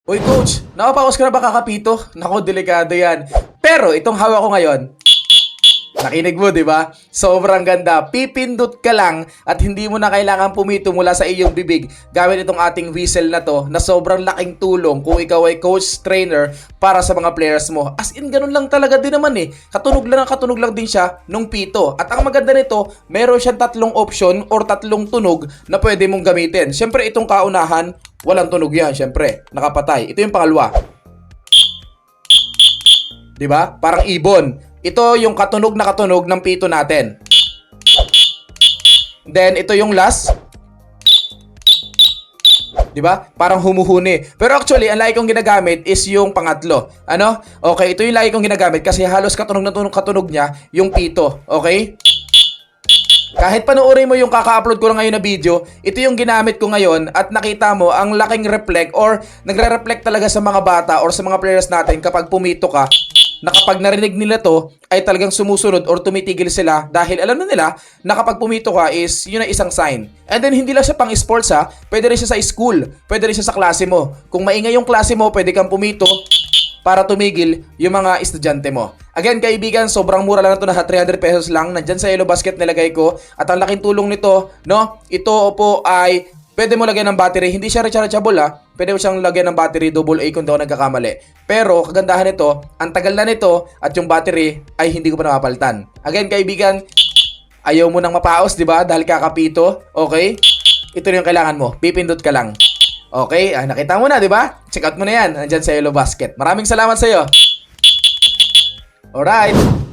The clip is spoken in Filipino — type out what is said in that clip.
Uy coach, nakapaos ka na ba kakapito? Nako, delikado yan. Pero itong hawak ko ngayon, nakinig mo, di ba? Sobrang ganda. Pipindot ka lang at hindi mo na kailangan pumito mula sa iyong bibig gamit itong ating whistle na to na sobrang laking tulong kung ikaw ay coach, trainer para sa mga players mo. As in, ganun lang talaga din naman eh. Katunog lang din siya nung pito. At ang maganda nito, meron siyang tatlong option or tatlong tunog na pwede mong gamitin. Siyempre, itong kaunahan, walang tunog yan. Siyempre, nakapatay. Ito yung pangalawa. Di ba? Parang ibon. Ito yung katunog na katunog ng pito natin. Then, ito yung last. Diba? Parang humuhuni. Pero actually, ang lagi kong ginagamit is yung pangatlo. Ano? Okay, ito yung lagi kong ginagamit kasi halos katunog na katunog niya yung pito. Okay? Kahit panoorin mo yung kaka-upload ko na ngayon na video, ito yung ginamit ko ngayon at nakita mo ang laking reflect or nagre-reflect talaga sa mga bata or sa mga players natin kapag pumito ka, na kapag narinig nila to ay talagang sumusunod or tumitigil sila dahil alam na nila na kapag pumito ka is yun ang isang sign. And then hindi lang siya pang sports ha, pwede rin siya sa school, pwede rin siya sa klase mo. Kung maingay yung klase mo, pwede kang pumito para tumigil yung mga estudyante mo. Again kaibigan, sobrang mura lang ito na 300 pesos lang. Nandyan sa Yellow Basket nilagay ko. At ang laking tulong nito, no? Ito po ay pwede mo lagyan ng battery. Hindi siya rechargeable ha. Pwede mo siyang lagyan ng battery AA kung di ako nagkakamali. Pero kagandahan nito, ang tagal na nito at yung battery ay hindi ko pa napapalitan. Again kaibigan, ayaw mo nang mapaos, di ba? Dahil kakapito, okay? Ito yung kailangan mo. Pipindot ka lang. Okay, nakita mo na, di ba? Check out mo na yan. Nandyan sa Yellow Basket. Maraming salamat sa iyo. Alright.